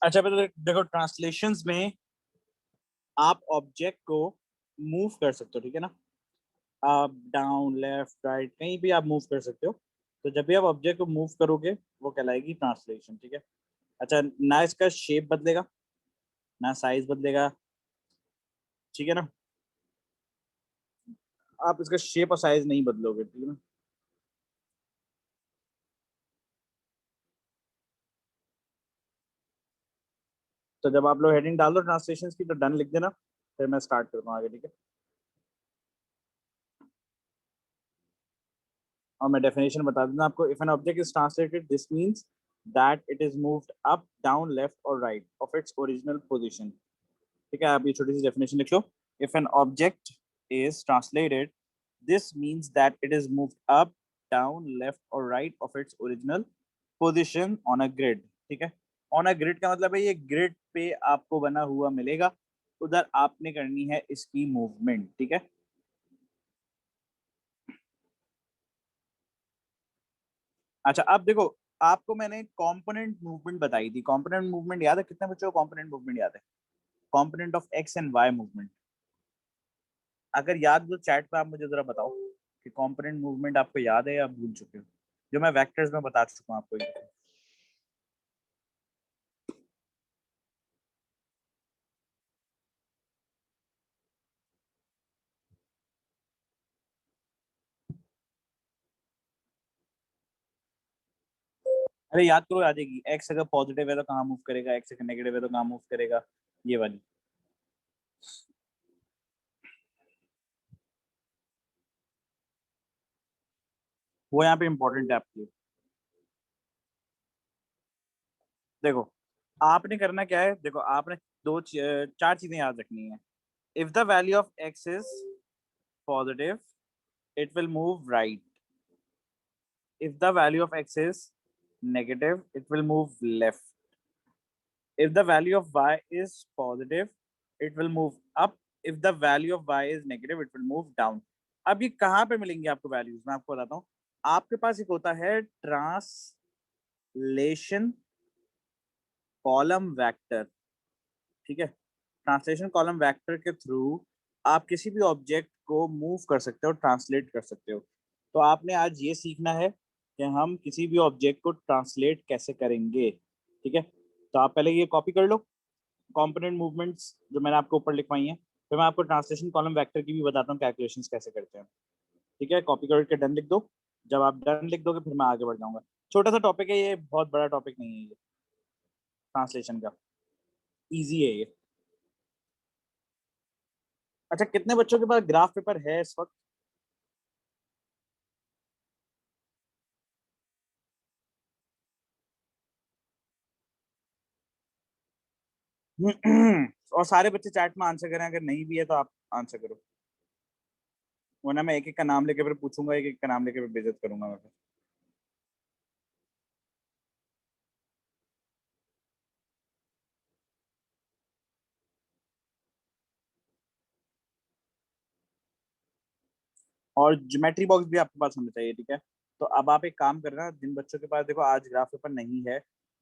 अच्छा देखो ट्रांसलेशंस में आप ऑब्जेक्ट को मूव कर सकते हो, ठीक है ना। अप डाउन लेफ्ट राइट कहीं भी आप मूव कर सकते हो। तो जब भी आप ऑब्जेक्ट को मूव करोगे वो कहलाएगी ट्रांसलेशन, ठीक है। अच्छा, ना इसका शेप बदलेगा ना साइज बदलेगा, ठीक है ना। आप इसका शेप और साइज नहीं बदलोगे, ठीक है ना। तो जब आप लोग हेडिंग डाल दो ट्रांसलेशन की तो डन लिख देना, फिर मैं स्टार्ट करता हूँ आगे, ठीक है। और मैं डेफिनेशन बता दूंगा आपको। If an object is translated this means that it is moved up down left और right of its original position, ठीक है। आप ये छोटी सी डेफिनेशन लिख लो। If an object is translated this means that it is moved up down left और right of its original position on a grid, ठीक है। ऑन अ ग्रिड का मतलब है ये ग्रिड पे आपको बना हुआ मिलेगा, उधर आपने करनी है इसकी मूवमेंट, ठीक है। अच्छा अब देखो, आपको मैंने कंपोनेंट मूवमेंट बताई थी। कंपोनेंट मूवमेंट याद है? कितने बच्चों को कंपोनेंट मूवमेंट याद है? Component of X and Y movement. अगर याद हो चैट पे आप मुझे जरा बताओ कि कंपोनेंट मूवमेंट आपको याद है या भूल चुके हो, जो मैं वेक्टर्स में बता चुका हूँ आपको ये। अरे याद करो, आ जाएगी। एक्स अगर पॉजिटिव है तो कहाँ मूव करेगा, एक्स अगर नेगेटिव है तो कहाँ मूव करेगा, ये वाली। वो यहाँ पे इंपॉर्टेंट है आपके लिए। देखो आपने करना क्या है, देखो आपने चार चीजें याद रखनी है। If the value of x is positive it will move right. If the value of x is negative, it will move left. If the value of y is positive, it will move up. If the value of y is negative, it will move down. अब ये कहाँ पे मिलेंगे आपको values, मैं आपको बताता हूँ। आपके पास एक होता है ट्रांसलेशन कॉलम वेक्टर, ठीक है। ट्रांसलेशन कॉलम वेक्टर के थ्रू आप किसी भी ऑब्जेक्ट को मूव कर सकते हो, ट्रांसलेट कर सकते हो। तो आपने आज ये सीखना है कि हम किसी भी ऑब्जेक्ट को ट्रांसलेट कैसे करेंगे, ठीक है। तो आप पहले ये कॉपी कर लो कंपोनेंट मूवमेंट्स जो मैंने आपको ऊपर लिखवाई हैं, फिर मैं आपको ट्रांसलेशन कॉलम वेक्टर की भी बताता हूँ कैलकुलेशंस कैसे करते हैं, ठीक है। कॉपी करके डन लिख दो। जब आप डन लिख दोगे फिर मैं आगे बढ़ जाऊंगा। छोटा सा टॉपिक है ये, बहुत बड़ा टॉपिक नहीं है ये, ट्रांसलेशन का। ईजी है ये। अच्छा, कितने बच्चों के पास ग्राफ पेपर है इस वक्त? और सारे बच्चे चैट में आंसर करें, अगर नहीं भी है तो आप आंसर करो, वरना मैं एक एक का नाम लेके फिर पूछूंगा, एक एक का नाम लेके फिर बेइज्जत करूंगा मैं फिर। और ज्योमेट्री बॉक्स भी आपके पास होना चाहिए, ठीक है। तो अब आप एक काम करना, जिन बच्चों के पास देखो आज ग्राफ पेपर नहीं है,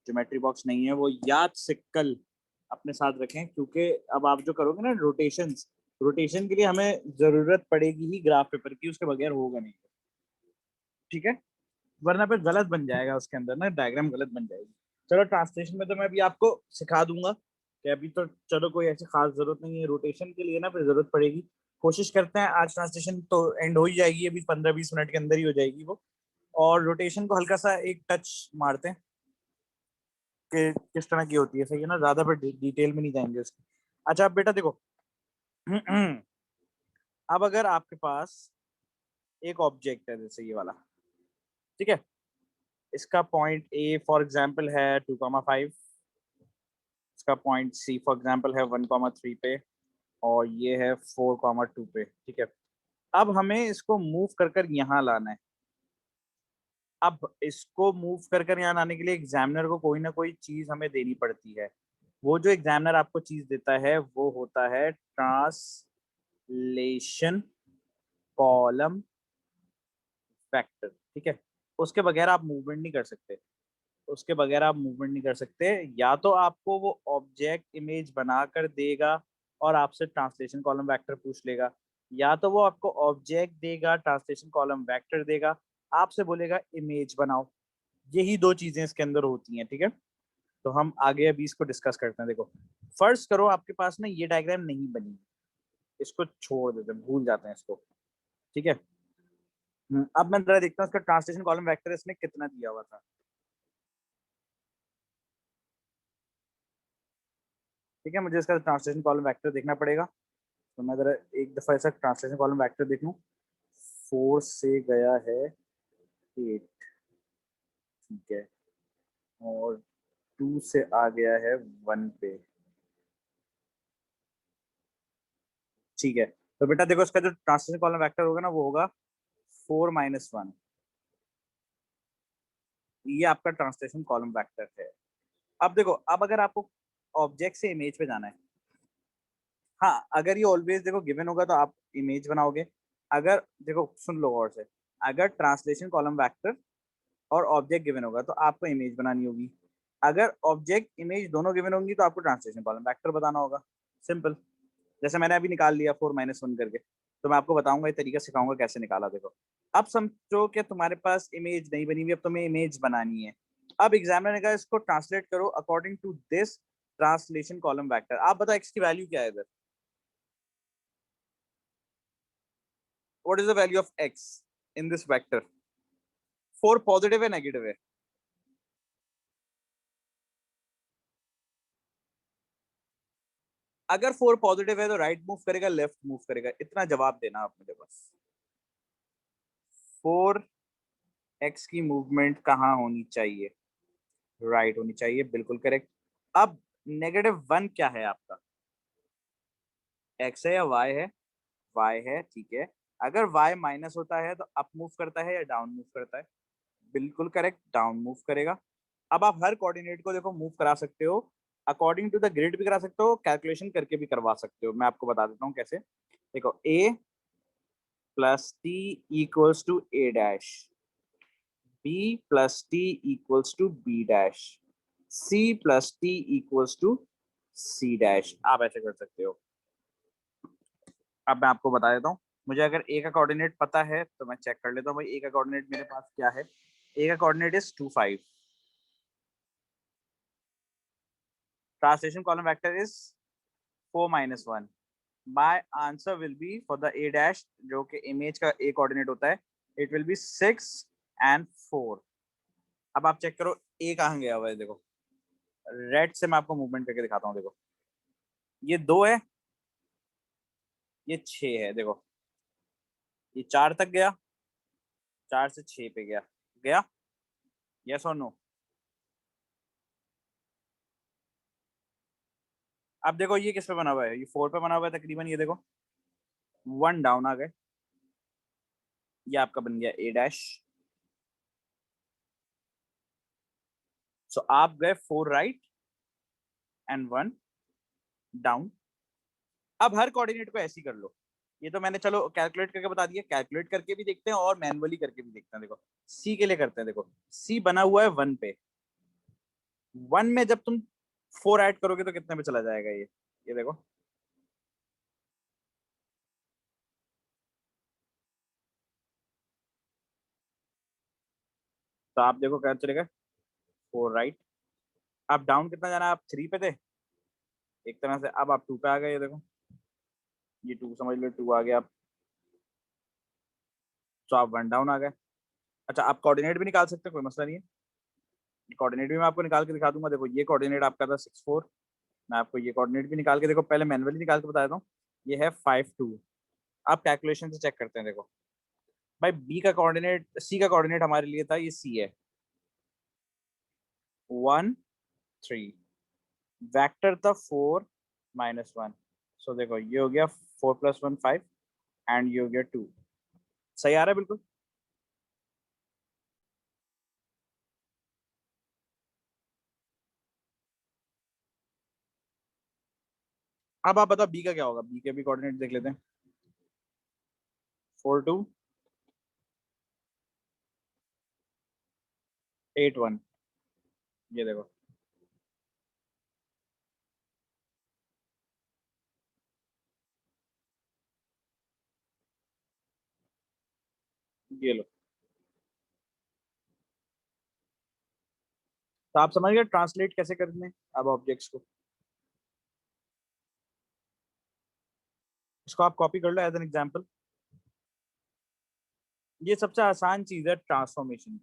ज्योमेट्री बॉक्स नहीं है, वो याद से कल अपने साथ रखें, क्योंकि अब आप जो करोगे ना रोटेशन, रोटेशन के लिए हमें जरूरत पड़ेगी ही ग्राफ पेपर की, उसके बगैर होगा नहीं, ठीक है। वरना फिर गलत बन जाएगा, उसके अंदर ना डायग्राम गलत बन जाएगी। चलो ट्रांसलेशन में तो मैं अभी आपको सिखा दूंगा कि अभी तो चलो कोई ऐसी खास जरूरत नहीं है, रोटेशन के लिए ना फिर जरूरत पड़ेगी। कोशिश करते हैं आज ट्रांसलेशन तो एंड हो ही जाएगी, अभी 15-20 मिनट के अंदर ही हो जाएगी वो। और रोटेशन को हल्का सा एक टच मारते हैं कि किस तरह की होती है, सही है ना। ज्यादा फिर डिटेल में नहीं जाएंगे उसकी। अच्छा अब बेटा देखो, अब अगर आपके पास एक ऑब्जेक्ट है जैसे ये वाला, ठीक है। इसका पॉइंट ए फॉर एग्जाम्पल है 2,5, इसका पॉइंट सी फॉर एग्जाम्पल है 1,3 पे, और ये है 4,2 पे, ठीक है। अब हमें इसको मूव कर कर यहाँ लाना है। अब इसको मूव कर कर यहाँ लाने के लिए एग्जामिनर को कोई ना कोई चीज हमें देनी पड़ती है। वो जो एग्जामिनर आपको चीज देता है वो होता है ट्रांसलेशन कॉलम फैक्टर, ठीक है। उसके बगैर आप मूवमेंट नहीं कर सकते। उसके बगैर आप मूवमेंट नहीं कर सकते। या तो आपको वो ऑब्जेक्ट इमेज बना कर देगा और आपसे ट्रांसलेशन कॉलम वेक्टर पूछ लेगा, या तो वो आपको ऑब्जेक्ट देगा, ट्रांसलेशन कॉलम वेक्टर देगा, आपसे बोलेगा इमेज बनाओ। यही दो चीजें इसके अंदर होती हैं, ठीक है। तो हम आगे अभी इसको डिस्कस करते हैं। देखो, फर्स्ट करो आपके पास ना ये डायग्राम नहीं बनी, इसको छोड़ देते हैं, भूल जाते हैं इसको, ठीक है। अब मैं जरा देखता हूँ इसका ट्रांसलेशन कॉलम वेक्टर इसमें कितना दिया हुआ था। ठीक है, मुझे इसका ट्रांसलेशन कॉलम वेक्टर देखना पड़ेगा। तो मैं जरा एक दफा इसका ट्रांसलेशन कॉलम वेक्टर देख लूँ। 4 से गया है 8, ठीक है, और 2 से आ गया है 1 पे, ठीक है। तो बेटा देखो, इसका जो ट्रांसलेशन कॉलम वेक्टर होगा ना वो होगा 4 - 1। ये आपका ट्रांसलेशन कॉलम वेक्टर है। अब देखो, अब अगर आपको ऑब्जेक्ट से इमेज पे जाना है, हाँ, अगर ये ऑलवेज देखो गिवन होगा तो आप इमेज बनाओगे। अगर देखो सुन लो और से, अगर ट्रांसलेशन कॉलम वेक्टर और ऑब्जेक्ट गिवन होगा तो आपको इमेज बनानी होगी। अगर ऑब्जेक्ट इमेज दोनों गिवन होंगी तो आपको ट्रांसलेशन कॉलम वेक्टर बताना होगा। सिंपल। जैसे मैंने अभी निकाल लिया 4 - 1 करके, तो मैं आपको बताऊंगा, ये तरीका सिखाऊंगा कैसे निकाला। देखो, अब समझो कि तुम्हारे पास इमेज नहीं बनी हुई, अब तुम्हें इमेज बनानी है। अब एग्जामिनर ने कहा इसको ट्रांसलेट करो according to this translation column vector. आप बताओ एक्स की वैल्यू क्या है इधर? What is the value of X in this vector? 4 positive है नेगेटिव है? अगर 4 पॉजिटिव है तो राइट मूव करेगा लेफ्ट मूव करेगा, इतना जवाब देना आप मुझे बस। 4 एक्स की मूवमेंट कहाँ होनी चाहिए? राइट होनी चाहिए, बिल्कुल करेक्ट। अब -1 क्या है आपका? एक्स है या वाई है? वाई है, ठीक है। अगर वाई माइनस होता है तो अप मूव करता है या डाउन मूव करता है? बिल्कुल करेक्ट, डाउन मूव करेगा। अब आप हर कोऑर्डिनेट को देखो मूव करा सकते हो, अकॉर्डिंग टू द ग्रिड भी करा सकते हो, कैलकुलेशन करके भी करवा सकते हो। मैं आपको बता देता हूँ कैसे। देखो, A plus T equals to A dash, B plus T equals to B dash, C plus T equals to C dash. आप ऐसे कर सकते हो। अब मैं आपको बता देता हूँ, मुझे अगर ए का कोऑर्डिनेट पता है तो मैं चेक कर लेता हूँ भाई ए का कोऑर्डिनेट मेरे पास क्या है। ए का coordinate is 2 5। Translation column vector is 4 - 1। My answer will be for the A dash, जो कि इमेज का ए कोऑर्डिनेट होता है, इट विल बी 6 and 4। अब आप चेक करो ए कहाँ गया हुआ है। देखो, रेड से मैं आपको मूवमेंट करके दिखाता हूँ। देखो, ये 2 है, ये 6 है। देखो, ये 4 तक गया, 4 से 6 पे गया, गया, यस और नो? अब देखो ये किस पे बना हुआ है, ये 4 पे बना हुआ है तकरीबन। ये देखो 1 डाउन आ गए, ये आपका बन गया ए डैश। सो आप गए 4 राइट एंड 1 डाउन। अब हर कोऑर्डिनेट को ऐसे ही कर लो। ये तो मैंने चलो कैलकुलेट करके बता दिया, कैलकुलेट करके भी देखते हैं और मैनुअली करके भी देखते हैं। देखो, सी के लिए करते हैं। देखो, सी बना हुआ है 1 पे, 1 में जब तुम 4 ऐड करोगे तो कितने पे चला जाएगा ये देखो। तो आप देखो क्या चलेगा, 4 राइट। आप डाउन कितना जाना है? आप 3 पे थे एक तरह से, अब आप 2 पे आ गए। ये देखो, ये 2 समझ लो, 2 आ गया आप, तो आप 1 डाउन आ गए। अच्छा, आप कोऑर्डिनेट भी निकाल सकते हैं, कोई मसला नहीं है। कोऑर्डिनेट भी मैं आपको निकाल के दिखा दूंगा। देखो, ये कोऑर्डिनेट आपका था 6 4। मैं आपको ये कोऑर्डिनेट भी निकाल के, देखो पहले मैनुअली निकाल के बता देता हूँ। ये है 5 2। आप कैलकुलेशन से चेक करते हैं। देखो भाई, बी का कोऑर्डिनेट, सी का कोऑर्डिनेट हमारे लिए था, ये सी है, 1 3। वेक्टर था 4 - 1। सो देखो ये हो गया 4 + 1 5 एंड ये हो गया 2। सही आ रहा है बिल्कुल। अब आप बताओ बी का क्या होगा, बी के भी कोऑर्डिनेट देख लेते हैं। 4 2 8 1। ये देखो, ये लो। तो आप समझ गए ट्रांसलेट कैसे करने हैं अब ऑब्जेक्ट्स को। इसको आप कॉपी कर लो एज एन एग्जांपल। ये सबसे आसान चीज है ट्रांसफॉर्मेशन।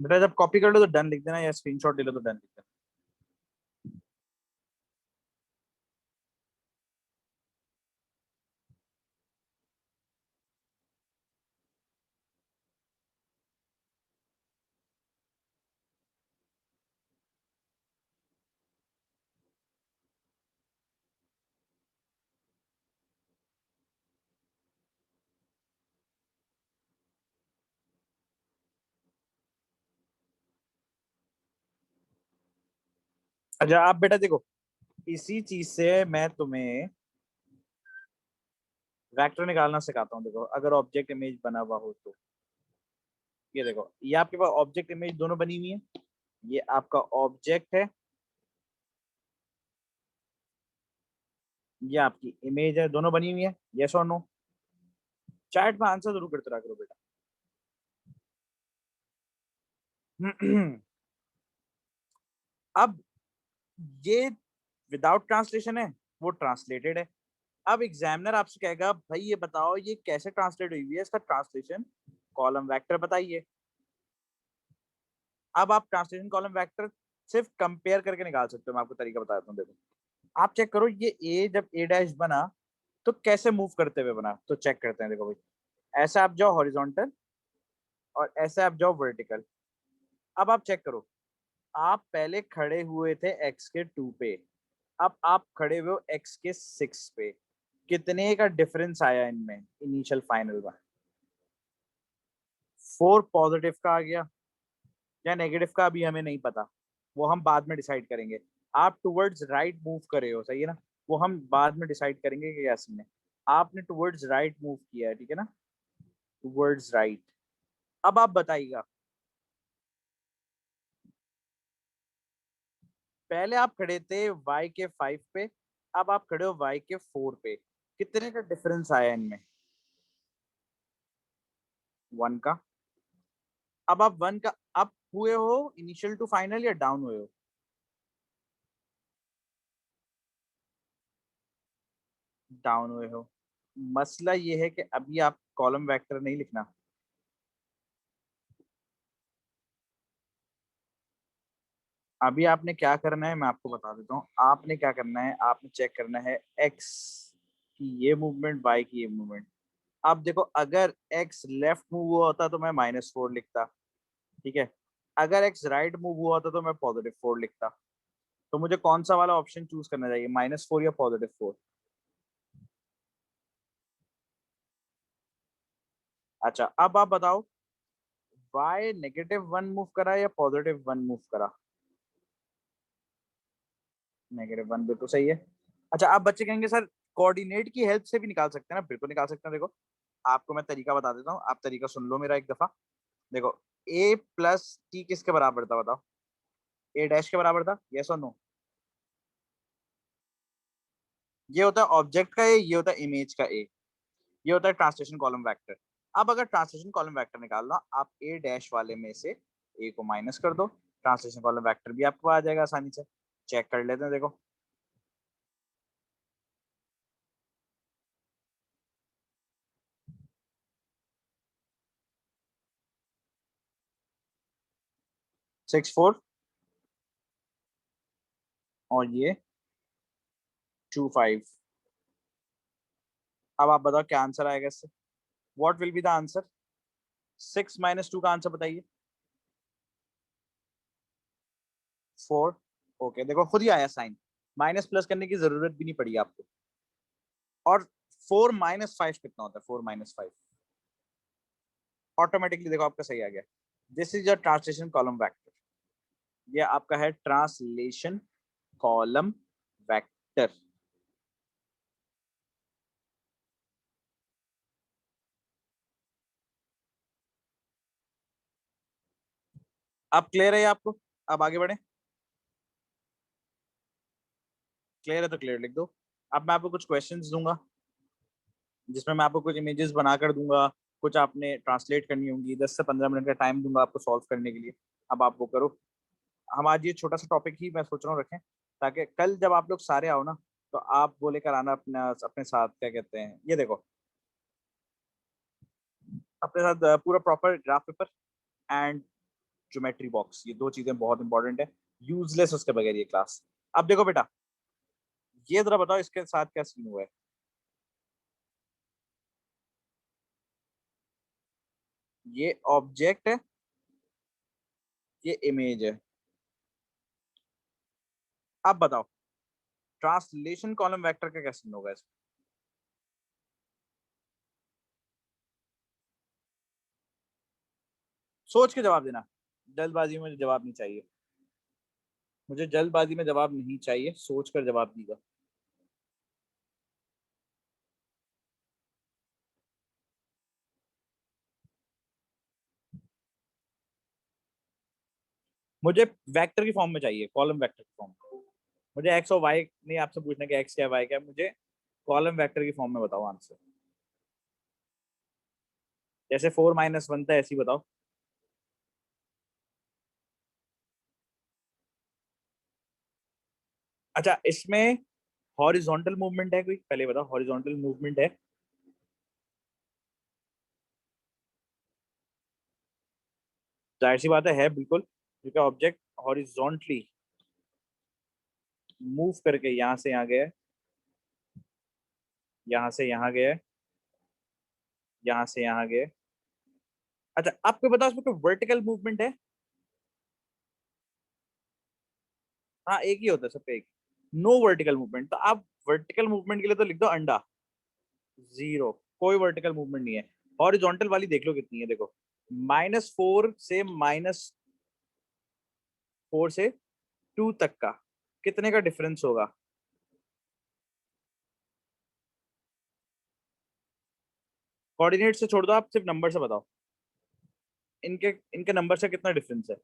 बेटा जब कॉपी कर लो तो डन लिख देना, या स्क्रीनशॉट ले लो तो डन लिख देना। अच्छा आप बेटा देखो, इसी चीज से मैं तुम्हें वेक्टर निकालना सिखाता हूँ। देखो अगर ऑब्जेक्ट इमेज बना हुआ हो तो ये देखो, ये आपके पास ऑब्जेक्ट इमेज दोनों बनी हुई है। ये आपका ऑब्जेक्ट है, ये आपकी इमेज है, दोनों बनी हुई है। यस और नो? चैट में आंसर जरूर करते रहा करो बेटा। अब ये विदाउट ट्रांसलेशन है, वो ट्रांसलेटेड है। अब एग्जामिनर आपसे कहेगा भाई ये बताओ ये कैसे ट्रांसलेट हुई हुई है, इसका ट्रांसलेशन कॉलम वेक्टर बताइए। अब आप ट्रांसलेशन कॉलम वेक्टर सिर्फ कंपेयर करके निकाल सकते हो। मैं आपको तरीका बता देता हूँ। देखो आप चेक करो, ये ए जब ए डैश बना तो कैसे मूव करते हुए बना, तो चेक करते हैं। देखो भाई, ऐसे आप जाओ हॉरिजॉन्टल और ऐसे आप जाओ वर्टिकल। अब आप चेक करो, आप पहले खड़े हुए थे एक्स के 2 पे, अब आप खड़े हुए हो एक्स के 6 पे। कितने का डिफरेंस आया इनमें इनिशियल फाइनल में? 4 पॉजिटिव का आ गया या नेगेटिव का अभी हमें नहीं पता, वो हम बाद में डिसाइड करेंगे। आप टुवर्ड्स राइट मूव करे हो, सही है ना? वो हम बाद में डिसाइड करेंगे कि क्या सीन है। आपने टुवर्ड्स राइट मूव किया है, ठीक है ना? Towards right. अब आप बताइएगा, पहले आप खड़े थे y के 5 पे, अब आप खड़े हो y के 4 पे। कितने का डिफरेंस आया इनमें? 1 का। अब आप 1 का अप हुए हो इनिशियल टू फाइनल या डाउन हुए हो? डाउन हुए हो। मसला ये है कि अभी आप कॉलम वेक्टर नहीं लिखना। अभी आपने क्या करना है मैं आपको बता देता हूँ। आपने क्या करना है, आपने चेक करना है एक्स की ये मूवमेंट, वाई की ये मूवमेंट। अब देखो, अगर एक्स लेफ्ट मूव हुआ होता तो मैं -4 लिखता, ठीक है। अगर एक्स राइट मूव हुआ होता तो मैं +4 लिखता। तो मुझे कौन सा वाला ऑप्शन चूज करना चाहिए, -4 या +4? अच्छा अब आप बताओ, वाई -1 मूव करा या +1 मूव करा? -1 बिल्कुल सही है। अच्छा अब बच्चे कहेंगे सर कोऑर्डिनेट की हेल्प से भी निकाल सकते हैं ना? बिल्कुल निकाल सकते हैं। देखो आपको मैं तरीका बता देता हूँ, आप तरीका सुन लो मेरा एक दफा। देखो a प्लस टी किसके बराबर था बताओ? ए डैश के बराबर था, यस और नो? ये होता है ऑब्जेक्ट का ए, ये होता है इमेज का ए, ये होता है ट्रांसलेशन कॉलम वेक्टर। अब अगर ट्रांसलेशन कॉलम वेक्टर निकालना, आप ए डैश वाले में से ए को माइनस कर दो, ट्रांसलेशन कॉलम वेक्टर भी आपको आ जाएगा आसानी से। चेक कर लेते हैं, देखो। 6 4 और ये 2 5। अब आप बताओ क्या आंसर आएगा इससे? What will be the answer? 6 - 2 का आंसर बताइए। 4। ओके देखो खुद ही आया साइन, माइनस प्लस करने की जरूरत भी नहीं पड़ी आपको। और 4 - 5 कितना होता है? 4 - 5 ऑटोमेटिकली देखो आपका सही आ गया। This is your translation column vector. ये आपका है ट्रांसलेशन कॉलम वेक्टर। अब क्लियर है आपको? अब आगे बढ़े। क्लियर है तो क्लियर लिख दो। अब मैं आपको कुछ क्वेश्चंस दूंगा जिसमें मैं आपको कुछ इमेजेस बनाकर दूंगा, कुछ आपने ट्रांसलेट करनी होंगी। 10 से 15 मिनट का टाइम दूंगा आपको सॉल्व करने के लिए। अब आप वो करो। हम आज ये छोटा सा टॉपिक ही मैं सोच रहा हूँ रखें, ताकि कल जब आप लोग सारे आओ ना, तो आप वो लेकर आना अपना अपने साथ, क्या कहते हैं, ये देखो, अपने साथ पूरा proper graph paper and geometry box. ये दो चीजें बहुत इंपॉर्टेंट है, यूजलेस उसके बगैर ये क्लास। अब देखो बेटा, ये जरा बताओ इसके साथ क्या सीन हुआ है। ये ऑब्जेक्ट है, ये इमेज है। अब बताओ ट्रांसलेशन कॉलम वेक्टर का क्या सीन होगा इसमें? सोच के जवाब देना, जल्दबाजी में जवाब नहीं चाहिए। मुझे जल्दबाजी में जवाब नहीं चाहिए, सोच कर जवाब दीजिएगा। मुझे वेक्टर की फॉर्म में चाहिए, कॉलम वेक्टर की फॉर्म में। मुझे एक्स और वाई नहीं आपसे पूछना कि एक्स क्या वाई क्या, मुझे कॉलम वेक्टर की फॉर्म में बताओ आंसर। जैसे 4 - 1 था ऐसे ही बताओ। अच्छा, इसमें हॉरिजॉन्टल मूवमेंट है कोई? पहले बताओ, हॉरिजॉन्टल मूवमेंट है? जाहिर सी बात है बिल्कुल, क्योंकि ऑब्जेक्ट हॉरिजॉन्टली मूव करके यहाँ से यहाँ गया है, यहाँ से यहाँ गया है, यहाँ से यहाँ गया है। अच्छा, आपको बताओ इसमें कोई वर्टिकल मूवमेंट है? हाँ, एक ही होता है सब पे, एक। नो वर्टिकल मूवमेंट, तो आप वर्टिकल मूवमेंट के लिए तो लिख दो अंडा। जीरो, कोई वर्टिकल मूवमेंट नहीं है। हॉरिजॉन्टल वाली देख लो कितनी है, देखो। -4 से -4 से 2 तक का कितने का डिफरेंस होगा? कोऑर्डिनेट से छोड़ दो, आप सिर्फ नंबर से बताओ। इनके इनके नंबर से कितना डिफरेंस है?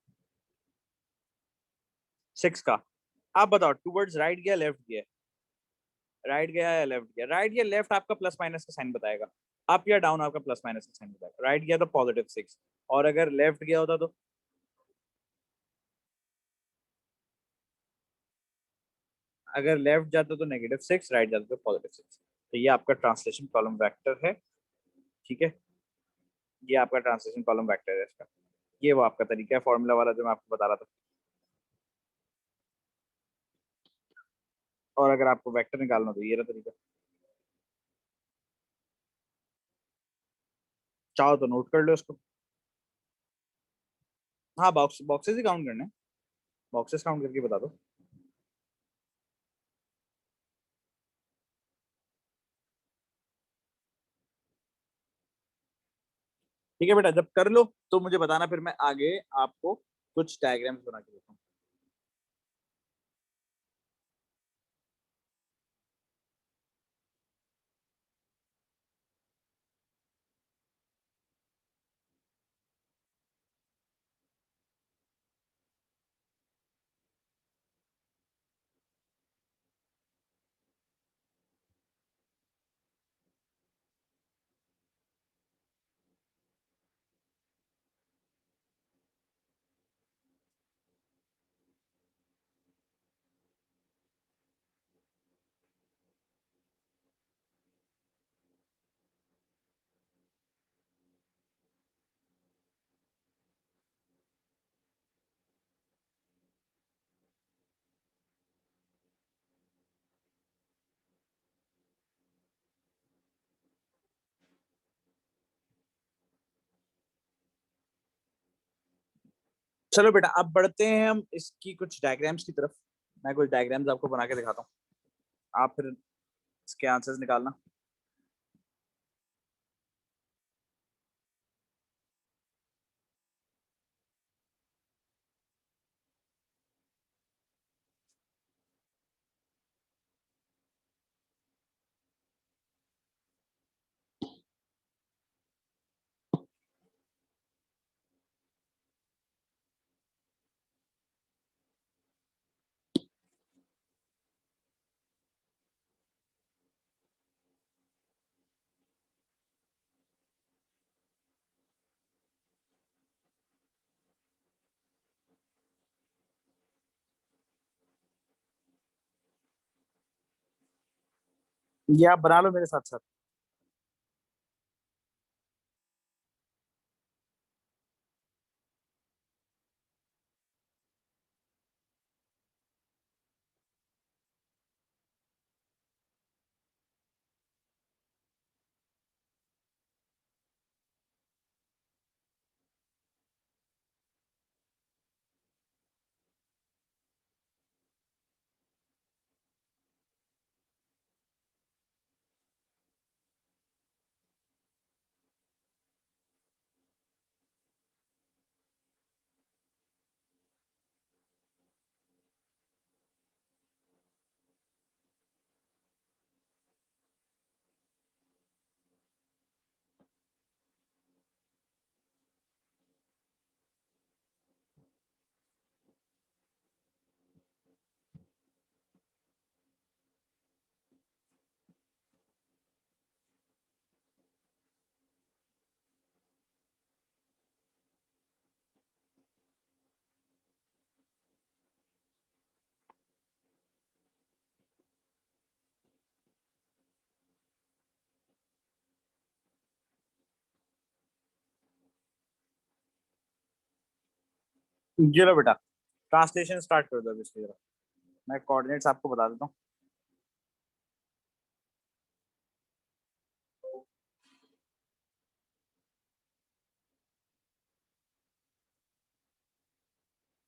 6 का। आप बताओ, टूवर्ड्स राइट गया लेफ्ट गया? राइट गया या लेफ्ट गया? राइट या लेफ्ट आपका प्लस माइनस का साइन बताएगा। अप या डाउन आपका प्लस माइनस का साइन बताएगा। राइट गया तो +6, और अगर लेफ्ट गया होता तो? अगर लेफ्ट जाता तो -6, राइट जाता तो +6। तो ये आपका ट्रांसलेशन कॉलम वेक्टर है। ठीक है, ये आपका ट्रांसलेशन कॉलम वेक्टर है इसका। ये वो आपका तरीका है फॉर्मूला वाला जो मैं आपको बता रहा था। और अगर आपको वेक्टर निकालना तो ये रहा तरीका। चाहो तो नोट कर लो इसको। हाँ, बॉक्सेस ही काउंट करने हैं। बॉक्सेस काउंट करके बता दो। ठीक है बेटा, जब कर लो तो मुझे बताना, फिर मैं आगे आपको कुछ डायग्राम्स बना के देता हूँ। चलो बेटा, अब बढ़ते हैं हम इसकी कुछ डायग्राम्स की तरफ। मैं कुछ डायग्राम्स आपको बना के दिखाता हूँ, आप फिर इसके आंसर्स निकालना। ये आप बना लो मेरे साथ साथ। चलो बेटा, ट्रांसलेशन स्टार्ट कर दो अभी इसकी जरा। मैं कोऑर्डिनेट्स आपको बता देता हूँ।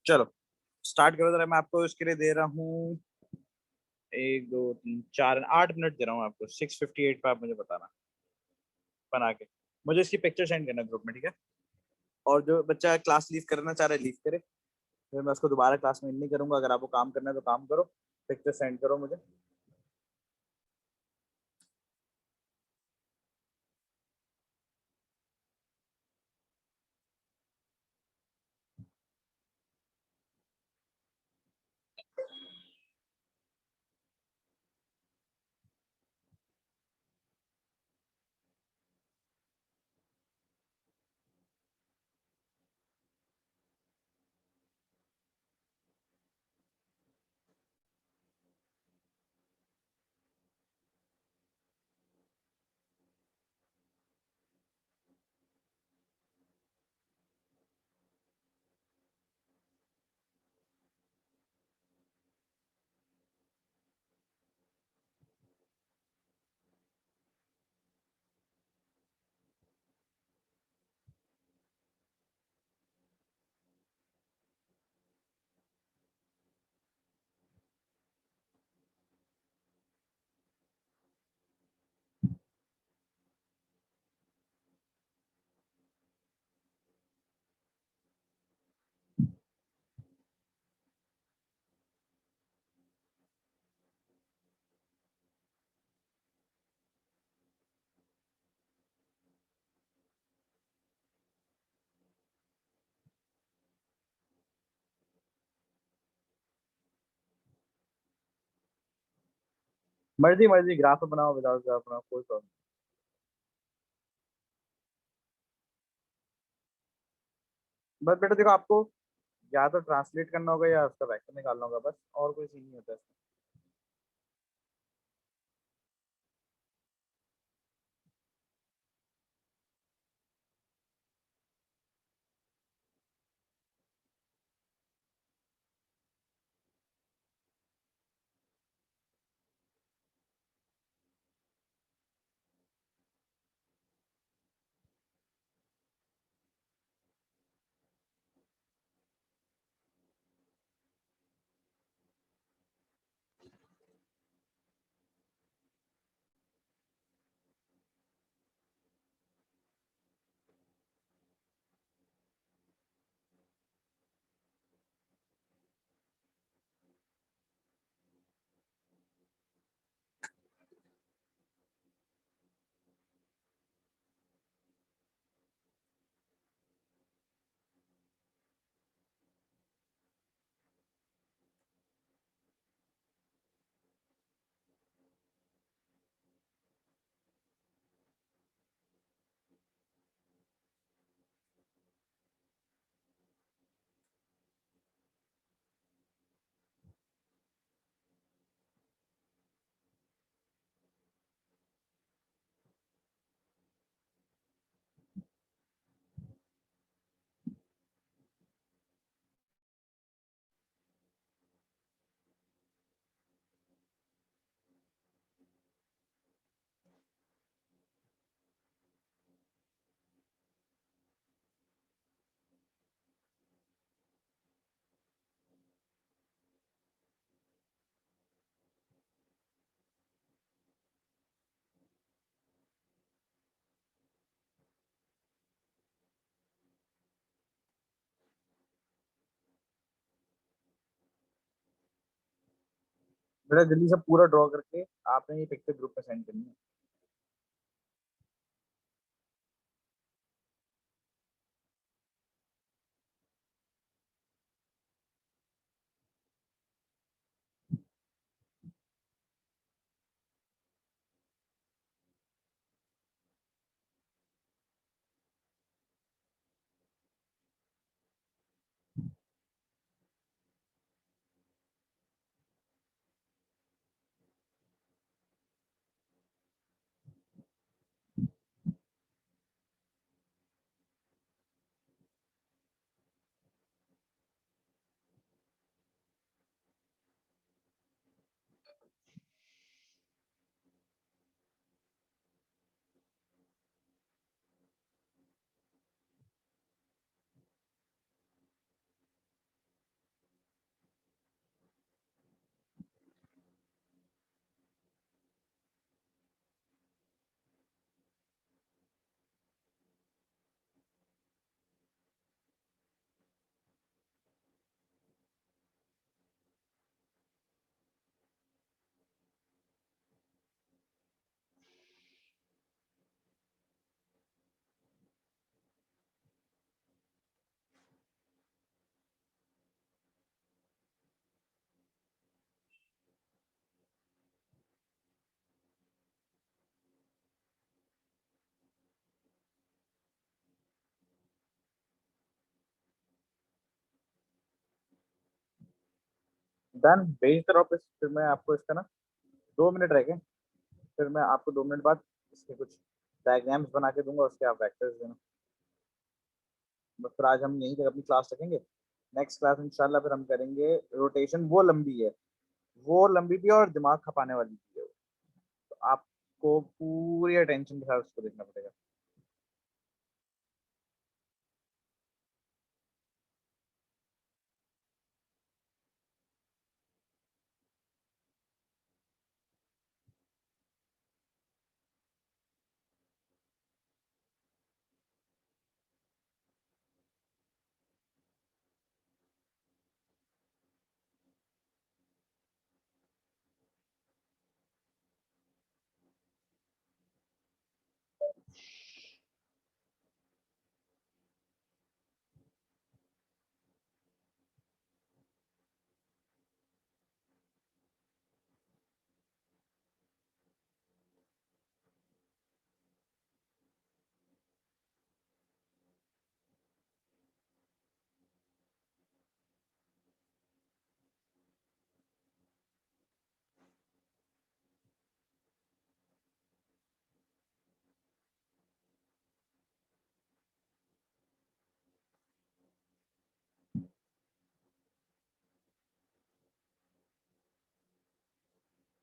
चलो स्टार्ट करो जरा। मैं आपको इसके लिए दे रहा हूँ 1 2 3 4 8 मिनट दे रहा हूँ आपको। 6:58 पे आप मुझे बताना बना के। मुझे इसकी पिक्चर सेंड करना ग्रुप में, ठीक है? और जो बच्चा क्लास लीव करना चाह रहा है लीव करे, फिर मैं उसको दोबारा क्लास में नहीं करूंगा। अगर आपको काम करना है तो काम करो, पिक्चर सेंड करो मुझे। मर्जी मर्जी, ग्राफ बनाओ, विदाउट ग्राफ बनाओ, कोई प्रॉब्लम। बस बेटा देखो, आपको या तो ट्रांसलेट करना होगा या उसका वेक्टर निकालना होगा, बस और कोई सीन नहीं होता है। बेटा जल्दी से पूरा ड्रॉ करके आपने ये पिक्चर ग्रुप में सेंड करनी है। डन, भेज दे रहा हूँ। फिर मैं आपको इसका ना 2 मिनट रह गए, फिर मैं आपको 2 मिनट बाद इसके कुछ डायग्राम्स बना के दूंगा, उसके आप वेक्टर्स देना। बस फिर आज हम यहीं तक अपनी क्लास रखेंगे। नेक्स्ट क्लास इंशाल्लाह फिर हम करेंगे रोटेशन। वो लंबी है, वो लंबी भी है और दिमाग खपाने वाली भी है। तो आपको पूरी अटेंशन के साथ उसको देखना पड़ेगा।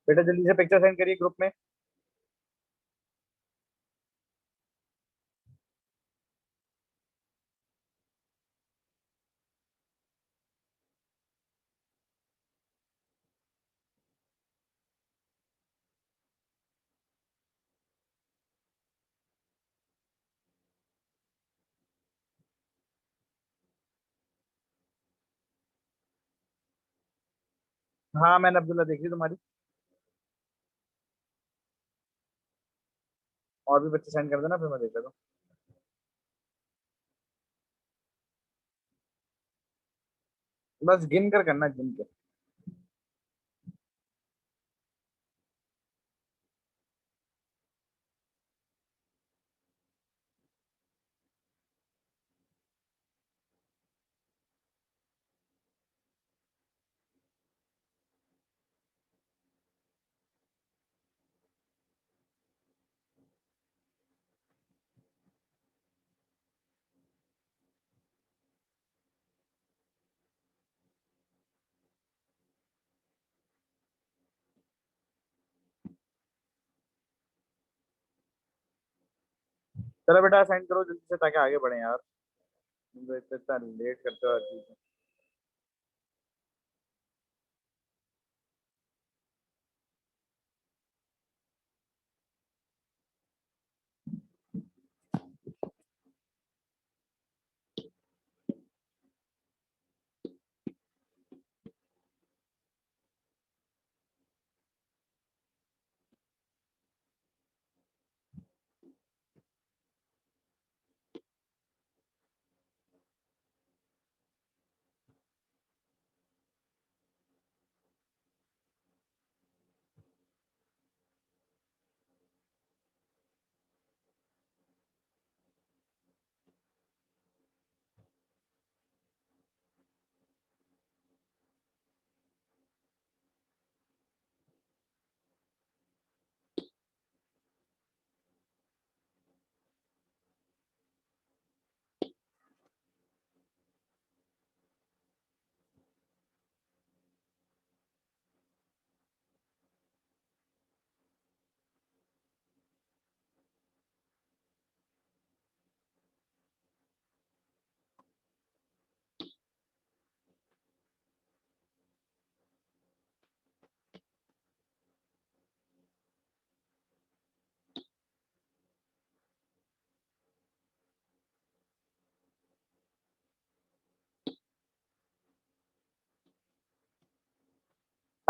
बेटा जल्दी से पिक्चर सेंड करिए ग्रुप में। हाँ मैंने अब्दुल्ला देख ली तुम्हारी। और भी बच्चे सेंड कर देना, फिर मैं देख लेता हूँ। बस गिन कर करना, गिन के। चलो बेटा सेंड करो जल्दी से ताकि आगे बढ़े यार। तुम तो इतना लेट करते हो हर चीज में।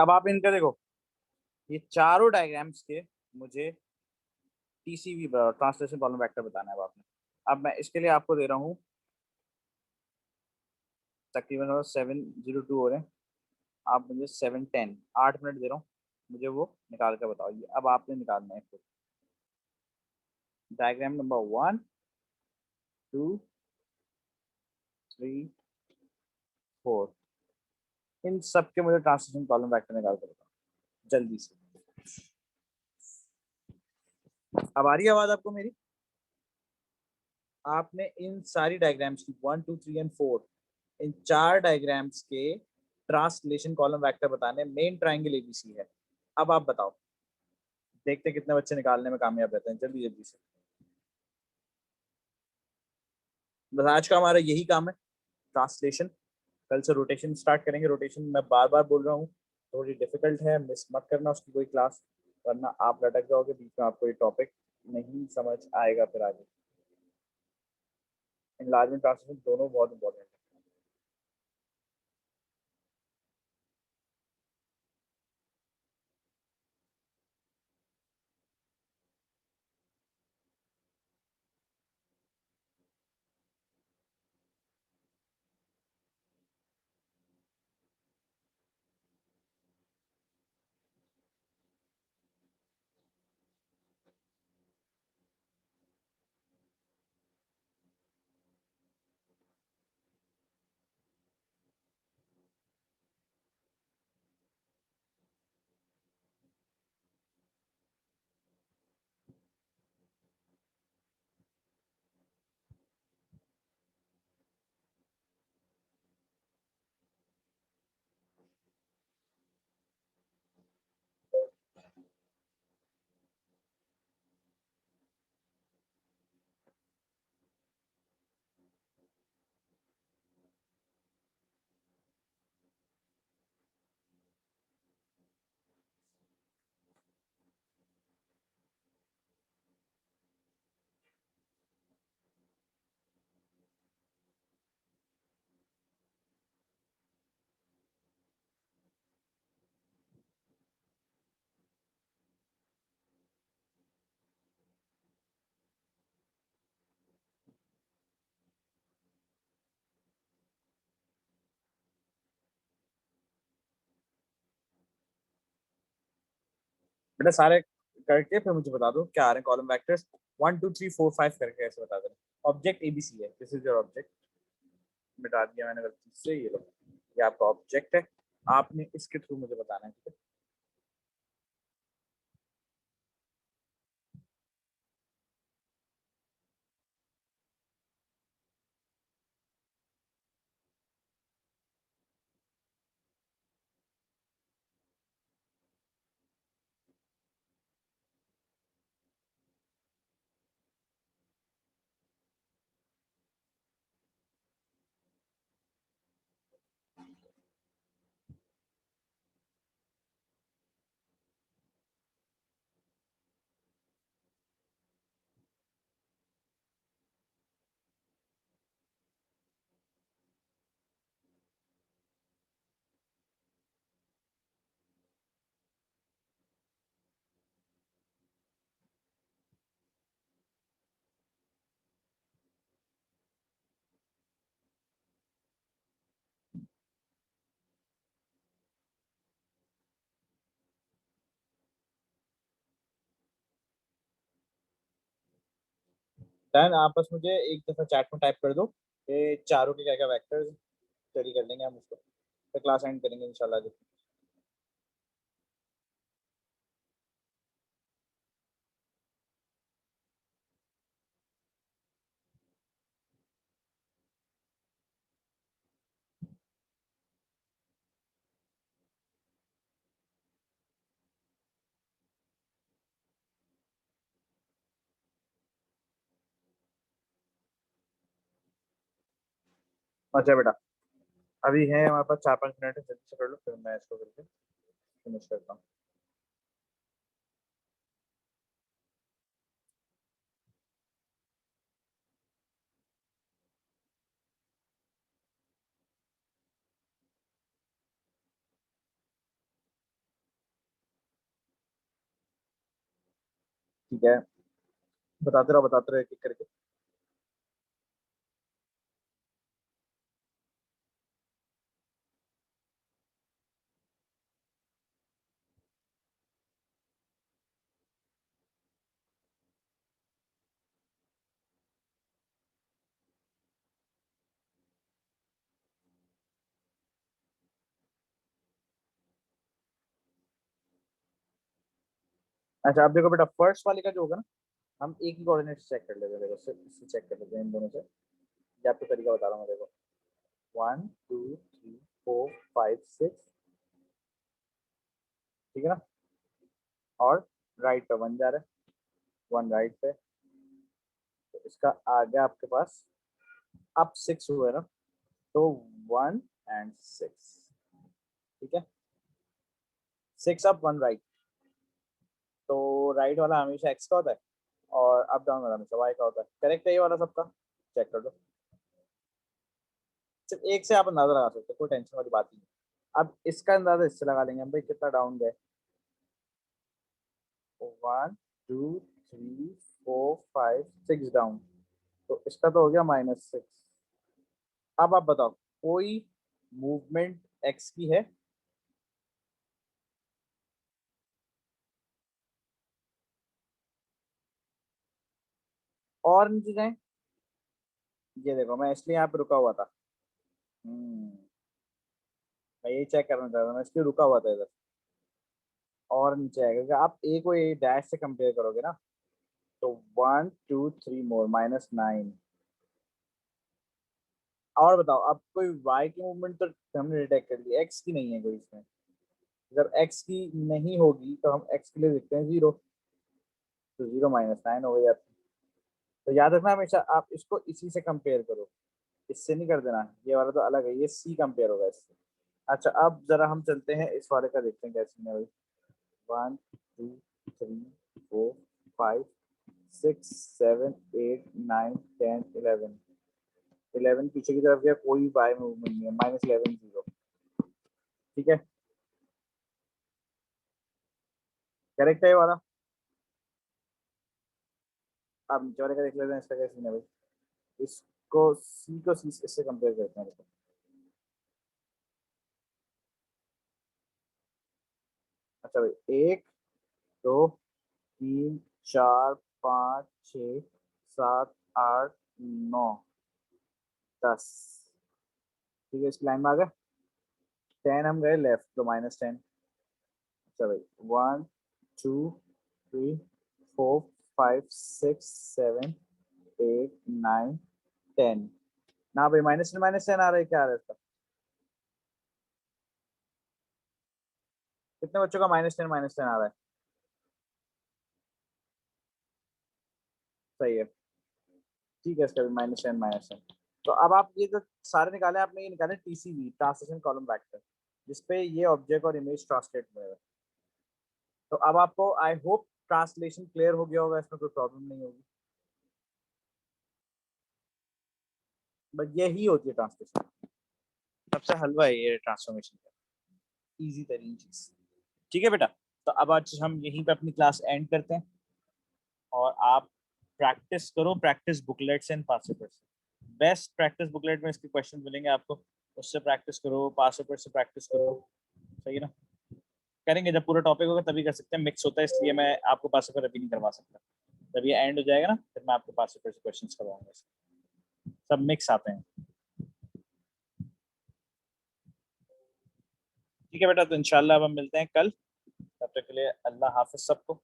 अब आप इनका देखो, ये चारों डायग्राम्स के मुझे टीसीवी ट्रांसलेशन कॉलम वेक्टर बताना है अब आपने। अब मैं इसके लिए आपको दे रहा हूँ तकरीबन 7:02 हो रहे हैं, आप मुझे 7:10, 8 मिनट दे रहा हूँ, मुझे वो निकाल कर बताओ। ये अब आपने निकालना है फिर डायग्राम नंबर 1, 2, 3, 4, इन सब के मुझे ट्रांसलेशन कॉलम वेक्टर निकाल कर बताओ जल्दी से। अब आ रही है आवाज आपको मेरी? आपने इन सारी डायग्राम्स की 1, 2, 3 एंड 4, इन चार डायग्राम्स के ट्रांसलेशन कॉलम वेक्टर बताने, मेन ट्राइंगल एबीसी है। अब आप बताओ, देखते हैं कितने बच्चे निकालने में कामयाब रहते हैं, जल्दी जल्दी से। बस आज का हमारा यही काम है, ट्रांसलेशन। कल से रोटेशन स्टार्ट करेंगे। रोटेशन मैं बार बार बोल रहा हूँ, थोड़ी डिफिकल्ट है, मिस मत करना उसकी कोई क्लास, वरना आप लटक जाओगे बीच में, आपको ये टॉपिक नहीं समझ आएगा फिर आगे। इनलार्जमेंट ट्रांसलेशन दोनों बहुत इंपॉर्टेंट है। बेटा सारे करके फिर मुझे बता दो क्या आ रहे हैं कॉलम वेक्टर्स। 1, 2, 3, 4, 5 करके ऐसे बता देना। ऑब्जेक्ट एबीसी है, दिस इज योर ऑब्जेक्ट। मिटा दिया मैंने गलती से, ये लो, ये आपका ऑब्जेक्ट है, आपने इसके थ्रू मुझे बताना है, ठीक है? डन। आप बस मुझे एक दफा चैट में टाइप कर दो ये चारों के क्या क्या वेक्टर्स, स्टडी कर लेंगे हम उसको, फिर क्लास एंड करेंगे इंशाल्लाह। अच्छा बेटा, अभी है हमारे पास 4-5 मिनट है, जल्दी से कर लो फिर मैं इसको करके फिनिश करता हूँ। ठीक है, बताते रहो एक एक करके। अच्छा, अब देखो बेटा, फर्स्ट वाले का जो होगा ना, हम एक ही कोऑर्डिनेट चेक कर लेते हैं। देखो इससे चेक कर लेते हैं इन दोनों से। ये आपको तरीका बता रहा हूँ, देखो 1 2 3 4 5 6, ठीक है ना। और राइट पे 1 जा रहा है, 1 राइट पे, तो इसका आ गया आपके पास अब 6 हुआ है ना, तो 1 and 6, ठीक है। 6 अप 1 राइट, तो राइट वाला हमेशा एक्स का होता है और अप डाउन वाला हमेशा वाई का होता है। करेक्ट है ये वाला सबका, चेक कर लो। सिर्फ एक से आप अंदाजा लगा सकते हो, कोई टेंशन वाली बात नहीं है। अब इसका अंदाजा इससे लगा लेंगे हम, भाई कितना डाउन गए। 1 2 3 4 5 6 डाउन, तो इसका तो हो गया -6। अब आप बताओ, कोई मूवमेंट एक्स की है? और नीचे जाए, ये देखो मैं इसलिए यहाँ पे रुका हुआ था। मैं यही चेक करना चाह रहा था, मैं इसलिए रुका हुआ था इधर। और नीचे आएगा, क्योंकि आप ए को ए डैश से कंपेयर करोगे ना, तो 1 2 3 मोर -9। और बताओ, अब कोई वाई की मूवमेंट तो हमने डिटेक्ट कर ली, एक्स की नहीं है कोई इसमें। जब एक्स की नहीं होगी तो हम एक्स के लिए लिखते हैं 0, तो 0 -9 हो गया। तो याद रखना हमेशा आप इसको इसी से कंपेयर करो, इससे नहीं कर देना। ये वाला तो अलग है, ये सी कंपेयर होगा इससे। अच्छा, अब जरा हम चलते हैं इस वाले का, देखते हैं कैसे है भाई। 1 2 3 4 5 6 7 8 9 10 11। 11 पीछे की तरफ गया, कोई बाय मूवमेंट नहीं है, -11 0, ठीक है। करेक्ट है ये वाला। अब नीचे वाले का देख लेते हैं, इसका कैसे है भाई। इसको सी को सी इससे कंपेयर करते हैं, देखो। अच्छा भाई, 1 2 3 4 5 6 7 8 9 10, ठीक है। इस लाइन में आ गए। 10 हम गए लेफ्ट, तो -10। अच्छा भाई, 1 2 3 4 5 6 7 8 9 10 ना भाई, -10 आ रहा है, क्या आ रहा है इसका? कितने बच्चों का -10 आ रहा है? सही है, ठीक है, इसका भी -10 तो अब आप ये जो सारे निकाले आपने, ये निकाले टीसीवी, ट्रांसलेशन कॉलम वेक्टर, जिसपे ये ऑब्जेक्ट और इमेज ट्रांसलेट हुए हैं। तो अब आपको आई होप ट्रांसलेशन क्लियर हो गया होगा, इसमें कोई प्रॉब्लम नहीं होगी। बट यही होती है ट्रांसलेशन, सबसे हलवा है ये ट्रांसफॉर्मेशन का, इजी तरीन चीज। ठीक है बेटा, तो अब आज हम यहीं पे अपनी क्लास एंड करते हैं, और आप प्रैक्टिस करो, practice booklets and pass paper से। बेस्ट प्रैक्टिस बुकलेट में इसके क्वेश्चन मिलेंगे आपको, उससे प्रैक्टिस करो, पास पेपर से प्रैक्टिस करो, सही है ना। करेंगे जब पूरा टॉपिक होगा तभी कर सकते हैं, मिक्स होता है इसलिए मैं आपको पास पेपर अभी नहीं करवा सकता। जब ये एंड हो जाएगा ना, फिर मैं आपको पास पेपर से क्वेश्चन करवाऊंगा, सब मिक्स आते हैं। ठीक है बेटा, तो इंशाल्लाह अब हम मिलते हैं कल, तब तक के लिए अल्लाह हाफिज सबको।